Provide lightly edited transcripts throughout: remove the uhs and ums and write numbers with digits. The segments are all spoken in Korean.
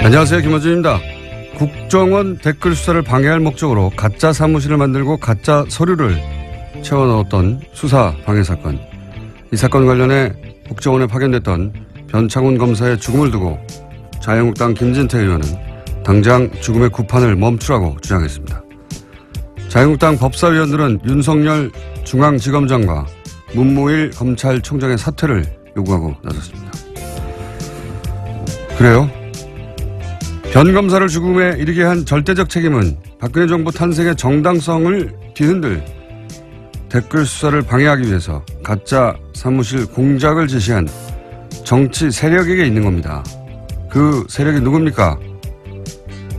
안녕하세요. 김어준입니다. 국정원 댓글 수사를 방해할 목적으로 가짜 사무실을 만들고 가짜 서류를 채워넣었던 수사 방해 사건. 이 사건 관련해 국정원에 파견됐던 변창훈 검사의 죽음을 두고 자유한국당 김진태 의원은 당장 죽음의 구판을 멈추라고 주장했습니다. 자유한국당 법사위원들은 윤석열 중앙지검장과 문무일 검찰총장의 사퇴를 요구하고 나섰습니다. 그래요? 변 검사를 죽음에 이르게 한 절대적 책임은 박근혜 정부 탄생의 정당성을 뒤흔들 댓글 수사를 방해하기 위해서 가짜 사무실 공작을 지시한 정치 세력에게 있는 겁니다. 그 세력이 누굽니까?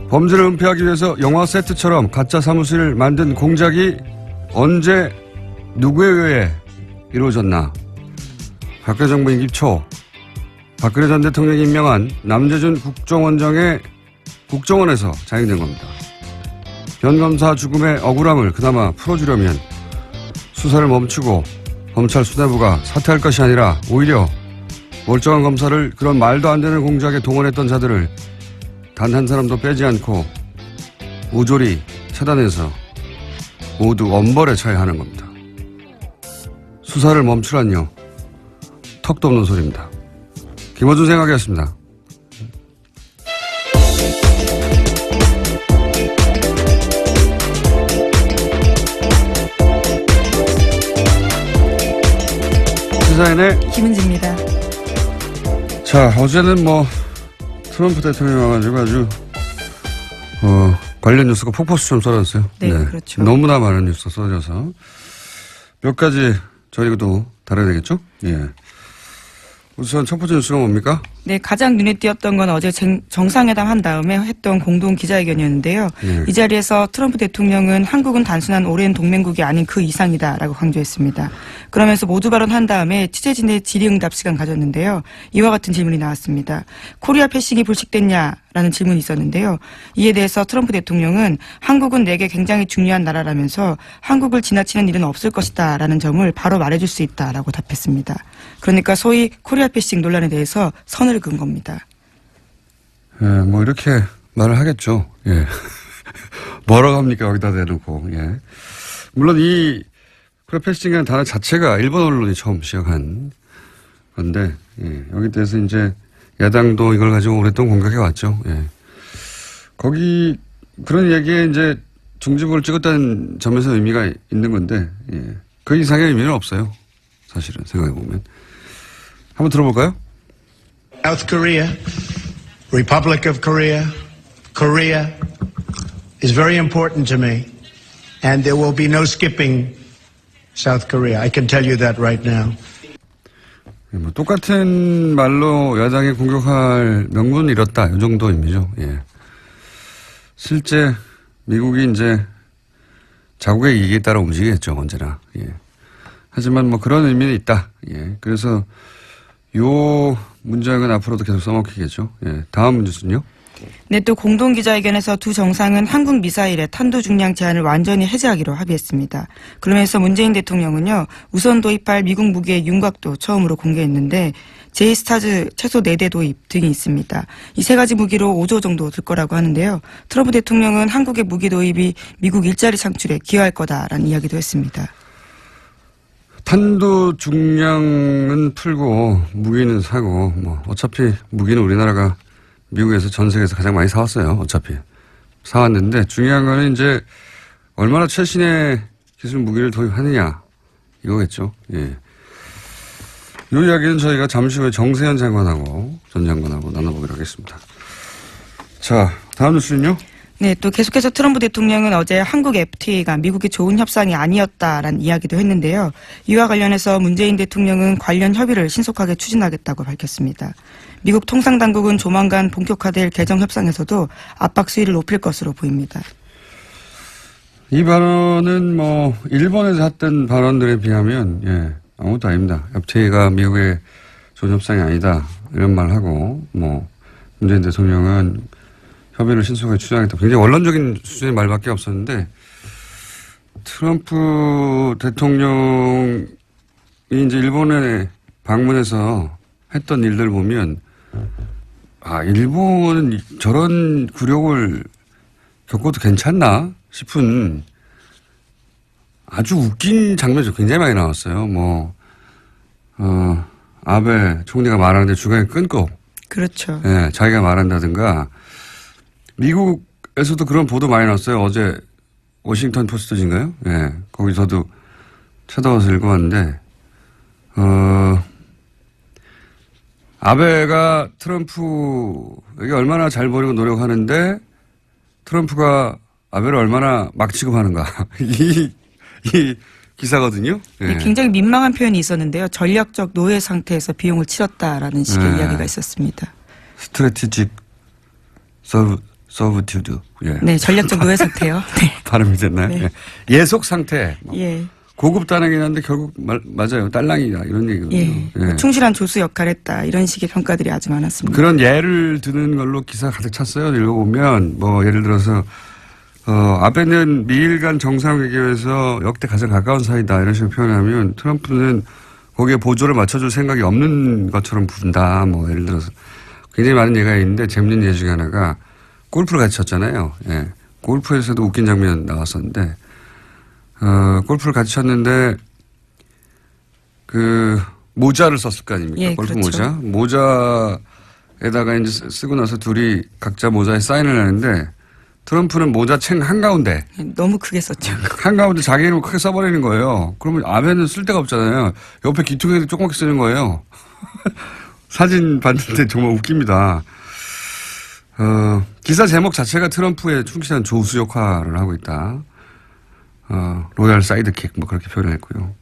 범죄를 은폐하기 위해서 영화 세트처럼 가짜 사무실을 만든 공작이 언제 누구에 의해 이루어졌나? 박근혜 정부 임기 초 박근혜 전 대통령이 임명한 남재준 국정원장의 국정원에서 자행된 겁니다. 변 검사 죽음의 억울함을 그나마 풀어주려면 수사를 멈추고 검찰 수뇌부가 사퇴할 것이 아니라 오히려 멀쩡한 검사를 그런 말도 안 되는 공작에 동원했던 자들을 단 한 사람도 빼지 않고 모조리 차단해서 모두 엄벌에 처해야 하는 겁니다. 수사를 멈추란요. 턱도 없는 소리입니다. 김어준 생각이었습니다. 시사인의 김은지입니다. 자, 어제는 트럼프 대통령이 와가지고 아주 관련 뉴스가 폭포수처럼 쏟아졌어요. 네, 그렇죠. 너무나 많은 뉴스가 쏟아져서 몇 가지 저희도 다뤄야 되겠죠? 예. 우선 첫 번째 뉴스가 뭡니까? 네, 가장 눈에 띄었던 건 어제 정상회담 한 다음에 했던 공동 기자회견이었는데요. 예. 이 자리에서 트럼프 대통령은 한국은 단순한 오랜 동맹국이 아닌 그 이상이다라고 강조했습니다. 그러면서 모두 발언한 다음에 취재진의 질의응답 시간 가졌는데요. 이와 같은 질문이 나왔습니다. 코리아 패싱이 불식됐냐라는 질문이 있었는데요. 이에 대해서 트럼프 대통령은 한국은 내게 굉장히 중요한 나라라면서 한국을 지나치는 일은 없을 것이다라는 점을 바로 말해줄 수 있다라고 답했습니다. 그러니까 소위 코리아 패싱 논란에 대해서 선을 그은 겁니다. 예, 이렇게 말을 하겠죠. 예. 뭐라고 합니까? 여기다 대놓고. 예. 물론 이 코리아 패싱이라는 단어 자체가 일본 언론이 처음 시작한 건데, 예. 여기 대해서 이제 야당도 이걸 가지고 오랫동안 공격해 왔죠. 예. 거기 그런 얘기에 이제 중지부를 찍었다는 점에서 의미가 있는 건데, 예. 그 이상의 의미는 없어요. 사실은 생각해보면. 한번 들어볼까요? South Korea, Republic of Korea, Korea is very important to me, and there will be no skipping South Korea. I can tell you that right now. 똑같은 말로 야당이 공격할 명분을 잃었다. 이 정도 의미죠. 예. 실제 미국이 이제 자국의 이익에 따라 움직이겠죠. 언제나. 예. 하지만 그런 의미는 있다. 예. 그래서 요 문장은 앞으로도 계속 써먹히겠죠. 예. 다음 뉴스는요? 네, 또 공동기자회견에서 두 정상은 한국 미사일의 탄도 중량 제한을 완전히 해제하기로 합의했습니다. 그러면서 문재인 대통령은요, 우선 도입할 미국 무기의 윤곽도 처음으로 공개했는데 제이스타즈 최소 4대 도입 등이 있습니다. 이 세 가지 무기로 5조 정도 들 거라고 하는데요. 트럼프 대통령은 한국의 무기 도입이 미국 일자리 창출에 기여할 거다라는 이야기도 했습니다. 탄도 중량은 풀고 무기는 사고 어차피 무기는 우리나라가 미국에서 전 세계에서 가장 많이 사왔어요. 어차피 사왔는데 중요한 거는 이제 얼마나 최신의 기술 무기를 도입하느냐 이거겠죠. 예. 이 이야기는 저희가 잠시 후에 정세현 장관하고 전 장관하고 나눠보기로 하겠습니다. 자, 다음 뉴스는요? 네, 또 계속해서 트럼프 대통령은 어제 한국 FTA가 미국이 좋은 협상이 아니었다라는 이야기도 했는데요. 이와 관련해서 문재인 대통령은 관련 협의를 신속하게 추진하겠다고 밝혔습니다. 미국 통상당국은 조만간 본격화될 개정 협상에서도 압박 수위를 높일 것으로 보입니다. 이 발언은 일본에서 했던 발언들에 비하면 아무것도 아닙니다. FTA가 미국의 좋은 협상이 아니다 이런 말을 하고 문재인 대통령은 협의를 신속하게 추진하겠다. 굉장히 원론적인 수준의 말밖에 없었는데 트럼프 대통령이 이제 일본에 방문해서 했던 일들 보면 일본은 저런 굴욕을 겪어도 괜찮나 싶은 아주 웃긴 장면이 굉장히 많이 나왔어요. 아베 총리가 말하는데 중간에 끊고. 그렇죠. 예, 자기가 말한다든가. 미국에서도 그런 보도 많이 나왔어요. 어제 워싱턴 포스트인가요? 예, 거기서도 찾아와서 읽어봤는데, 아베가 트럼프에게 얼마나 잘 보려고 노력하는데 트럼프가 아베를 얼마나 막 취급하는가. 이 기사거든요. 예. 굉장히 민망한 표현이 있었는데요. 전략적 노예 상태에서 비용을 치렀다라는 식의 이야기가 있었습니다. 스트래티직 서브튜드. 예. 네, 전략적 노예 상태요. 네. 발음이 됐나요? 네. 예. 예속 상태. 예. 고급 단행이긴 한데 결국 맞아요. 딸랑이다 이런 얘기거든요. 예. 예. 충실한 조수 역할을 했다. 이런 식의 평가들이 아주 많았습니다. 그런 예를 드는 걸로 기사 가득 찼어요. 읽어보면 예를 들어서 아베는 미일 간 정상회담에서 역대 가장 가까운 사이다 이런 식으로 표현하면 트럼프는 거기에 보조를 맞춰줄 생각이 없는 것처럼 부른다. 예를 들어서 굉장히 많은 예가 있는데 재밌는 예 중에 하나가 골프를 같이 쳤잖아요. 예. 골프에서도 웃긴 장면 나왔었는데 골프를 같이 쳤는데 모자를 썼을 거 아닙니까? 예, 골프 그렇죠. 모자에다가 이제 쓰고 나서 둘이 각자 모자에 사인을 하는데 트럼프는 모자 챙 한가운데. 너무 크게 썼죠. 한가운데 자기 이름을 크게 써버리는 거예요. 그러면 아베는 쓸 데가 없잖아요. 옆에 귀퉁이도 조그맣게 쓰는 거예요. 사진 봤는데 정말 웃깁니다. 기사 제목 자체가 트럼프의 충실한 조수 역할을 하고 있다. 로얄 사이드킥 그렇게 표현을 했고요.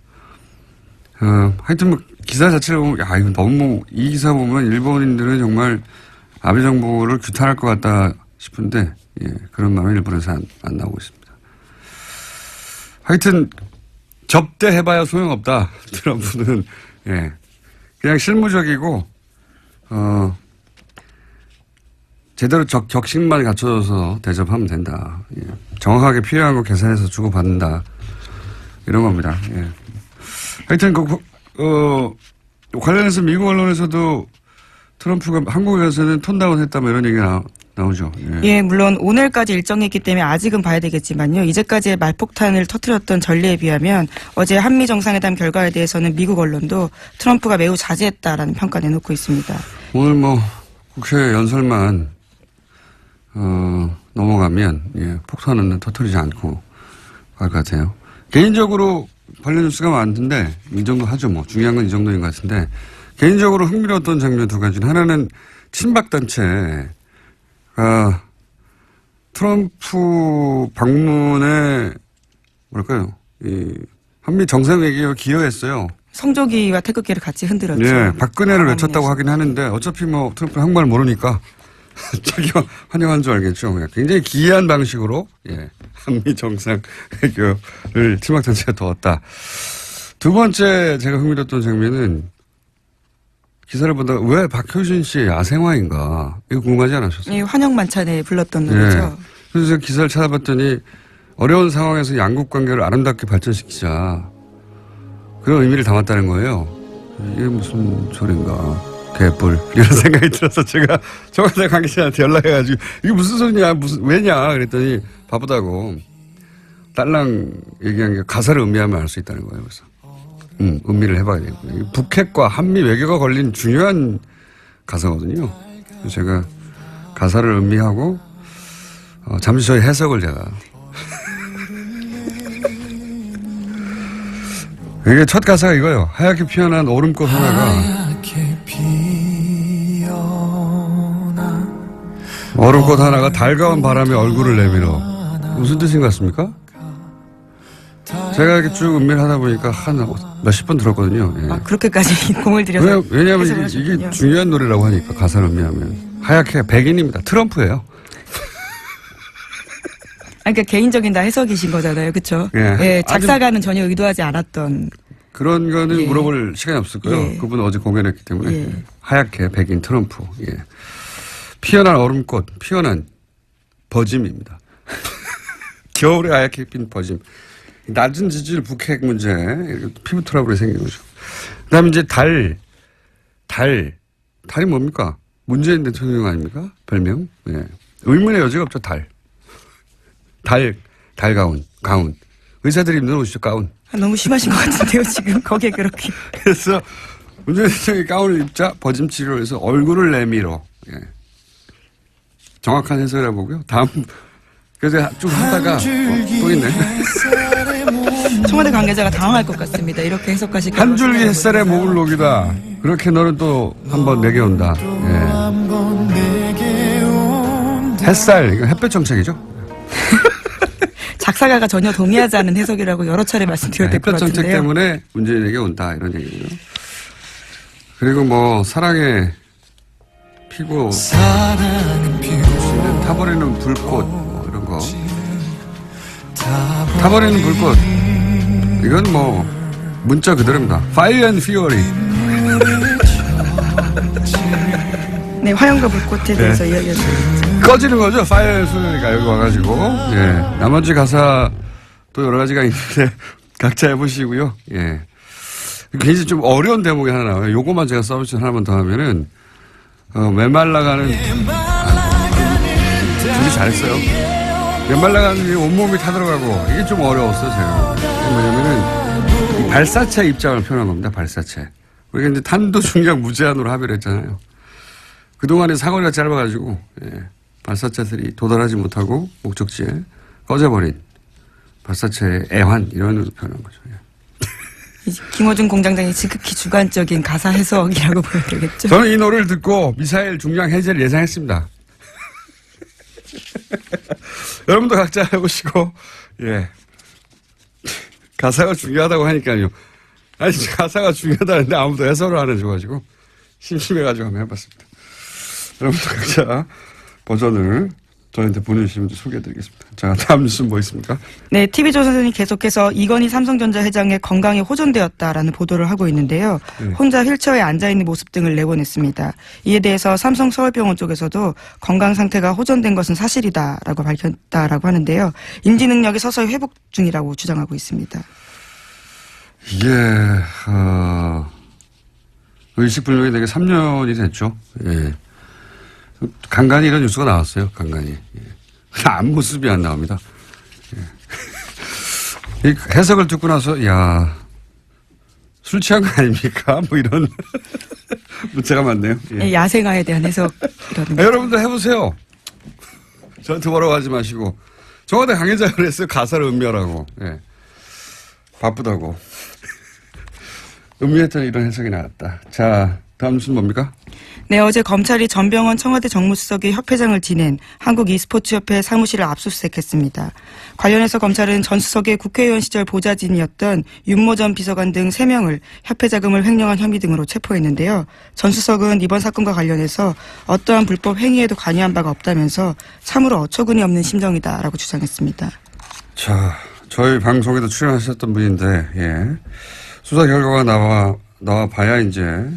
하여튼 기사 자체를 보면 이거 너무 이 기사 보면 일본인들은 정말 아베 정부를 규탄할 것 같다 싶은데 그런 마음이 일본에서 안 나오고 있습니다. 하여튼 접대해봐야 소용없다. 트럼프는 그냥 실무적이고 제대로 격식만 갖춰져서 대접하면 된다. 정확하게 필요한 거 계산해서 주고받는다. 이런 겁니다. 하여튼 관련해서 미국 언론에서도 트럼프가 한국에 가서는 톤다운 했다 이런 얘기가 나오죠. 예, 물론 오늘까지 일정이 있기 때문에 아직은 봐야 되겠지만요. 이제까지의 말폭탄을 터뜨렸던 전례에 비하면 어제 한미 정상회담 결과에 대해서는 미국 언론도 트럼프가 매우 자제했다라는 평가 내놓고 있습니다. 오늘 국회 연설만 넘어가면 폭탄은 터뜨리지 않고 갈 것 같아요. 개인적으로 관련 뉴스가 많은데 이 정도 하죠. 중요한 건 이 정도인 것 같은데 개인적으로 흥미로웠던 장면 두 가지. 하나는 친박단체 트럼프 방문에 한미 정상회담에 기여했어요. 성조기와 태극기를 같이 흔들었죠. 네, 박근혜를 외쳤다고 하긴 하는데 어차피 트럼프 한국말 모르니까 자기가 환영한 줄 알겠죠. 굉장히 기이한 방식으로 한미 정상회담을 친박단체가 도왔다. 두 번째 제가 흥미로웠던 장면은 기사를 보다가 왜 박효신 씨의 야생화인가 이거 궁금하지 않으셨어요? 예, 환영 만찬에 불렀던 노래죠. 그래서 제가 기사를 찾아봤더니 어려운 상황에서 양국 관계를 아름답게 발전시키자 그런 의미를 담았다는 거예요. 이게 무슨 소린가 개뿔 이런 생각이 들어서 제가 정화대 관계자한테 연락해가지고 이게 무슨 소리냐 왜냐 그랬더니 바쁘다고 딸랑 얘기한 게 가사를 음미하면 알 수 있다는 거예요. 그래서 음미를 해봐야 되고요. 북핵과 한미 외교가 걸린 중요한 가사거든요. 그래서 제가 가사를 음미하고 잠시 저희 해석을 제가 이게 첫 가사가 이거예요. 하얗게 피어난 오름꽃 하나가 오름꽃 하나가 달가운 바람에 얼굴을 내밀어. 무슨 뜻인 것 같습니까? 제가 이렇게 쭉 음미를 하다 보니까 한 몇십 번 들었거든요. 그렇게까지 공을 들여서. 왜냐하면 이게 중요한 노래라고 하니까 가사를 음미하면. 하얗게 백인입니다. 트럼프예요. 그러니까 개인적인 다 해석이신 거잖아요. 그렇죠? 작사가는 전혀 의도하지 않았던. 그런 거는 물어볼 시간이 없을 거예요. 그분은 어제 공연했기 때문에. 하얗게 백인 트럼프. 피어난 얼음꽃, 피어난 버짐입니다. 겨울에 하얗게 핀 버짐. 낮은 지질 북핵 문제, 피부 트러블이 생긴 거죠. 그 다음에 이제 달이 뭡니까? 문재인 대통령 아닙니까? 별명? 예. 의문의 여지가 없죠, 달. 가운. 의사들이 입는 옷이죠, 가운. 너무 심하신 것 같은데요, 지금. 거기에 그렇게. 그래서 문재인 대통령이 가운을 입자 버짐 치료를 해서 얼굴을 내밀어. 예. 정확한 해석이라 보고요. 다음, 그래서 쭉 하다가, 또 있네. 청와대 관계자가 당황할 것 같습니다. 이렇게 해석하실까. 한 줄기 햇살에 목을 녹이다. 그렇게 너는 또 한번 내게 온다. 예. 햇살, 이거 햇볕 정책이죠? 작사가가 전혀 동의하지 않은 해석이라고 여러 차례 말씀드려야 될 것 햇볕 정책 같은데요. 때문에 문재인에게 온다. 이런 얘기고요. 그리고 뭐, 사랑의 피고, 타버리는 불꽃, 뭐 이런 거. 타버리는 불꽃. 이건 뭐, 문자 그대로입니다. Fire and Fury. 네, 화염과 불꽃에 대해서 이야기했습니다. 꺼지는 거죠. Fire and Fury가 여기 와가지고. 예. 나머지 가사 또 여러 가지가 있는데, 각자 해보시고요. 예. 굉장히 좀 어려운 대목이 하나 나와요. 요거만 제가 서비스 하나만 더 하면은, 메말라가는, 준비 잘했어요. 메말라가는 온몸이 타들어가고, 이게 좀 어려웠어요, 제가. 뭐냐면은, 이 발사체 입장을 표현한 겁니다, 발사체. 우리가 이제 탄도 중량 무제한으로 합의를 했잖아요. 그동안에 사거리가 짧아가지고, 예, 발사체들이 도달하지 못하고, 목적지에 꺼져버린 발사체의 애환, 이런 으로 표현한 거죠. 예. 김어준 공장장이 지극히 주관적인 가사 해석이라고 보여드리겠죠. 저는 이 노래를 듣고 미사일 중량 해제를 예상했습니다. 여러분도 각자 해보시고, 예. 가사가 중요하다고 하니까요. 아니, 가사가 중요하다는데 아무도 해설을 안 해줘가지고, 심심해가지고 한번 해봤습니다. 여러분도 각자 버전을 저희한테 보내주시면 소개해드리겠습니다. 자, 다음 뉴스는 뭐 있습니까? 네, TV조선이 계속해서 이건희 삼성전자 회장의 건강이 호전되었다라는 보도를 하고 있는데요. 네. 혼자 휠체어에 앉아있는 모습 등을 내보냈습니다. 이에 대해서 삼성 서울병원 쪽에서도 건강 상태가 호전된 것은 사실이다라고 밝혔다라고 하는데요. 인지 능력이 서서히 회복 중이라고 주장하고 있습니다. 이게, 의식불명이 되게 3년이 됐죠. 예. 간간히 이런 뉴스가 나왔어요. 간간히. 예. 앞모습이 안 나옵니다. 예. 이 해석을 듣고 나서 야, 술 취한 거 아닙니까? 뭐 이런 문자가 많네요. 예. 네, 야생화에 대한 해석이라는 여러분들 해보세요. 저한테 뭐라고 하지 마시고. 청와대 관계자가 그랬어요. 가사를 음미하라고. 예. 바쁘다고. 음미했더니 이런 해석이 나왔다. 자, 다음 뉴스는 뭡니까? 네, 어제 검찰이 전병헌 청와대 정무수석의 협회장을 지낸 한국e스포츠협회 사무실을 압수수색했습니다. 관련해서 검찰은 전 수석의 국회의원 시절 보좌진이었던 윤모 전 비서관 등 3명을 협회 자금을 횡령한 혐의 등으로 체포했는데요. 전 수석은 이번 사건과 관련해서 어떠한 불법 행위에도 관여한 바가 없다면서 참으로 어처구니 없는 심정이다라고 주장했습니다. 자, 저희 방송에도 출연하셨던 분인데, 예. 수사 결과가 나와 봐야 이제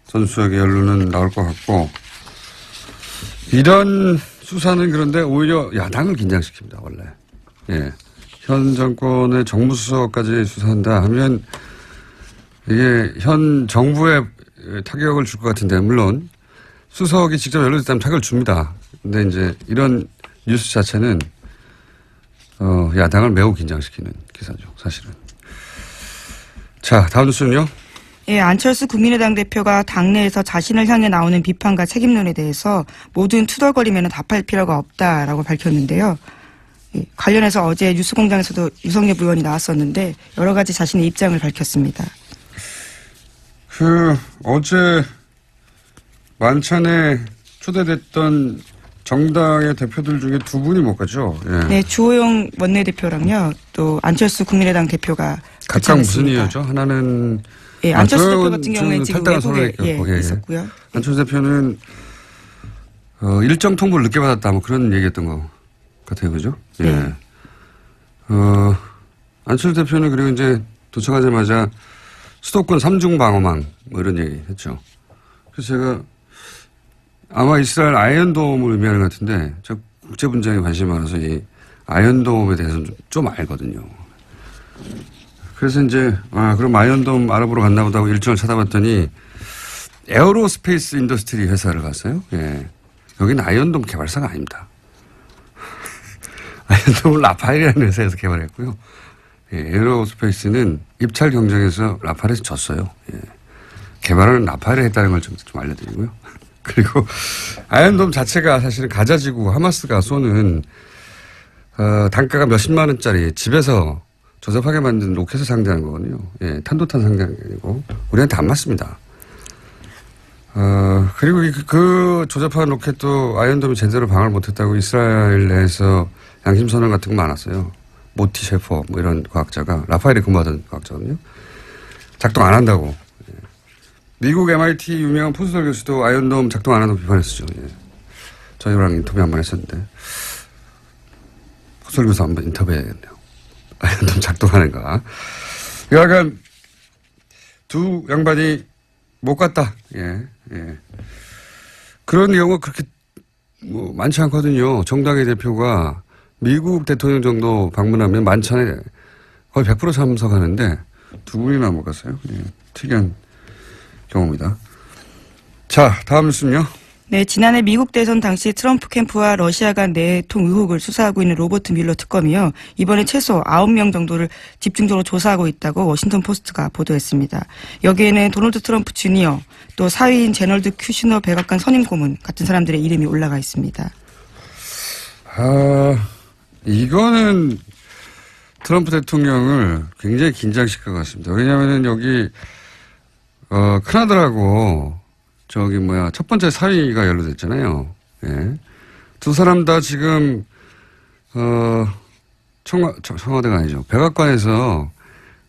전 수석의 연루는 나올 것 같고, 이런 수사는 그런데 오히려 야당을 긴장시킵니다, 원래. 예. 현 정권의 정무수석까지 수사한다 하면 이게 현 정부에 타격을 줄 것 같은데, 물론 수석이 직접 연루됐다면 타격을 줍니다. 근데 이제 이런 뉴스 자체는 야당을 매우 긴장시키는 기사죠, 사실은. 자, 다음 뉴스는요? 예, 안철수 국민의당 대표가 당내에서 자신을 향해 나오는 비판과 책임론에 대해서 모든 투덜거리면 답할 필요가 없다라고 밝혔는데요. 예, 관련해서 어제 뉴스공장에서도 유성엽 의원이 나왔었는데 여러 가지 자신의 입장을 밝혔습니다. 어제 만찬에 초대됐던 정당의 대표들 중에 두 분이 못 갔죠? 예. 네, 주호영 원내대표랑요, 또 안철수 국민의당 대표가 각각 무슨 이유죠? 하나는 예, 안철수 대표 같은 경우에 지금 외국에 예. 있었고요. 안철수 대표는 일정 통보를 늦게 받았다, 뭐 그런 얘기했던 것 같아요, 그죠? 예. 네. 안철수 대표는 그리고 이제 도착하자마자 수도권 3중 방어망 뭐 이런 얘기 했죠. 그래서 제가 아마 이스라엘 아이언돔을 의미하는 것 같은데, 저 국제 분쟁에 관심이 많아서 이 아이언돔에 대해서는 좀 알거든요. 그래서 이제 그럼 아이언돔 알아보러 갔나 보다 하고 일정을 찾아봤더니 에어로스페이스 인더스트리 회사를 갔어요. 예. 여기는 아이언돔 개발사가 아닙니다. 아이언돔을 라파엘이라는 회사에서 개발했고요. 예, 에어로스페이스는 입찰 경쟁에서 라파엘에서 졌어요. 예. 개발은 라파엘이 했다는 걸 좀 알려드리고요. 그리고 아이언돔 자체가 사실은 가자지구 하마스가 쏘는 단가가 몇십만 원짜리 집에서 조잡하게 만든 로켓을 상대하는 거거든요. 예, 탄도탄 상대하는 게 아니고 우리한테 안 맞습니다. 그리고 그 조잡한 로켓도 아이언돔이 제대로 방어를 못했다고 이스라엘 내에서 양심선언 같은 거 많았어요. 모티 셰퍼 뭐 이런 과학자가 라파엘에 근무하던 과학자거든요. 작동 안 한다고. 예. 미국 MIT 유명한 포스덜 교수도 아이언돔 작동 안 한다고 비판했었죠. 예. 저희랑 인터뷰 한번 했었는데 포스덜 교수 한번 인터뷰해야겠네요. 아이언돔 작동하는가. 약간 두 양반이 못 갔다. 예, 예. 그런 경우가 그렇게 뭐 많지 않거든요. 정당의 대표가 미국 대통령 정도 방문하면 만찬에 거의 100% 참석하는데 두 분이나 못 갔어요. 예, 특이한 경우입니다. 자, 다음 뉴스는요. 네, 지난해 미국 대선 당시 트럼프 캠프와 러시아 간 내통 의혹을 수사하고 있는 로버트 뮬러 특검이요. 이번에 최소 9명 정도를 집중적으로 조사하고 있다고 워싱턴 포스트가 보도했습니다. 여기에는 도널드 트럼프 주니어, 또 사위인 제널드 큐시너 백악관 선임 고문 같은 사람들의 이름이 올라가 있습니다. 이거는 트럼프 대통령을 굉장히 긴장시킬 것 같습니다. 왜냐하면 여기 큰아들하고 첫 번째 사위가 연루됐잖아요. 예. 두 사람 다 지금, 청와대가 아니죠. 백악관에서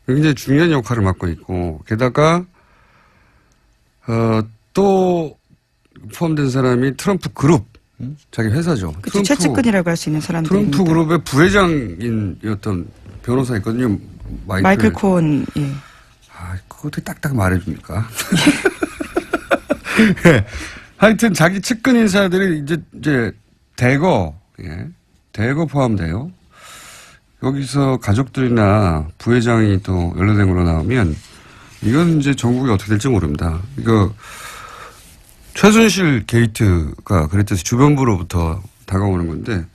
굉장히 중요한 역할을 맡고 있고, 게다가, 또 포함된 사람이 트럼프 그룹, 자기 회사죠. 그렇죠. 최측근이라고 할 수 있는 사람들입니다. 트럼프 그룹의 부회장이었던 변호사 있거든요. 마이클 코언, 예. 그거 어떻게 딱딱 말해줍니까? 네. 하여튼 자기 측근 인사들이 이제 대거 포함돼요. 여기서 가족들이나 부회장이 또 연루된 걸로 나오면 이건 이제 전국이 어떻게 될지 모릅니다. 이거 최순실 게이트가 그랬듯이 주변부로부터 다가오는 건데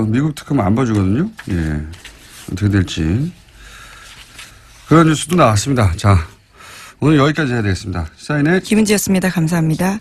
미국 특검 안 봐주거든요. 예. 어떻게 될지. 그런 뉴스도 나왔습니다. 자, 오늘 여기까지 해야 되겠습니다. 사인의 김은지였습니다. 감사합니다.